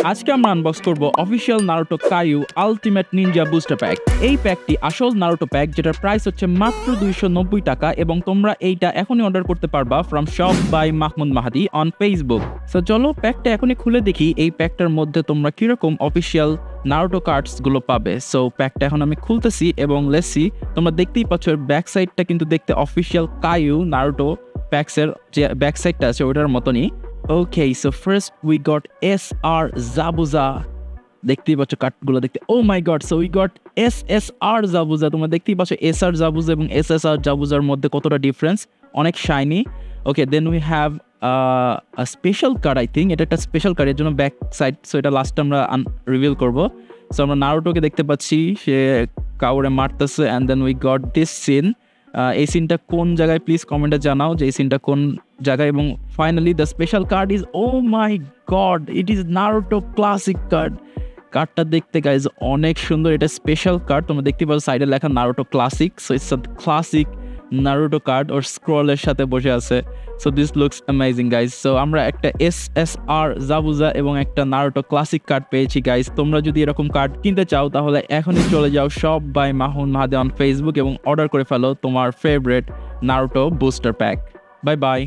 আজকে আমরা আনবক্স করব official Naruto Kayou ultimate ninja booster pack. এই প্যাকটি আসল নারুটো প্যাক, যেটার প্রাইস হচ্ছে মাত্র 290 টাকা এবং তোমরা এইটা এখনই অর্ডার করতে পারবা from shop by Mahmud Mahadi on Facebook. So চলো প্যাকটা এখনই খুলে দেখি এই প্যাকটার মধ্যে তোমরা কিরকম অফিসিয়াল নারুটো কার্ডস গুলো পাবে। সো প্যাকটা এখন আমি খুলতেছি এবং লেটস সি। তোমরা দেখতেই পাচ্ছ এর ব্যাক সাইডটা কিন্তু দেখতে অফিসিয়াল কাইয়ু নারুটো প্যাকসের যে ব্যাক সাইডটা আছে ওটার মতনই। Okay, so first we got SR Zabuza. দেখতেই পাচ্ছ কার্ডগুলো দেখতে, oh my god. So we got SSR Zabuza। তোমরা দেখতেই পাচ্ছ SR Zabuza এবং SSR Zabuzaর মধ্যে কতটা ডিফারেন্স, অনেক shiny. Okay, then we have a special card. I think এটা একটা স্পেশাল কার্ড, এর জন্য ব্যাক সাইড। সো এটা লাস্টে আমরা রিভিল করবো। সো আমরা নারুটোকে দেখতে পাচ্ছি, সে কাউরে মারতেছে and then we got this scene. এই সিনটা কোন জায়গায় প্লিজ কমেন্টে জানাও যে এই সিনটা কোন জায়গায়। এবং finally the special card is, oh my god, it is Naruto classic card. কার্ডটা দেখতে গাইজ অনেক সুন্দর। এটা স্পেশাল কার্ড, তোমরা দেখতে পাচ্ছ সাইডে লেখা Naruto classic. So it's a classic Naruto card ওর স্ক্রলের সাথে বসে আছে। So this looks amazing guys. So আমরা একটা SSR জাবুজা এবং একটা নারুটো ক্লাসিক কার্ড পেয়েছি গাইজ। তোমরা যদি এরকম কার্ড কিনতে চাও তাহলে এখনই চলে যাও shop by Mahmud Mahadi on Facebook এবং অর্ডার করে ফেলো তোমার favourite Naruto booster pack. Bye by.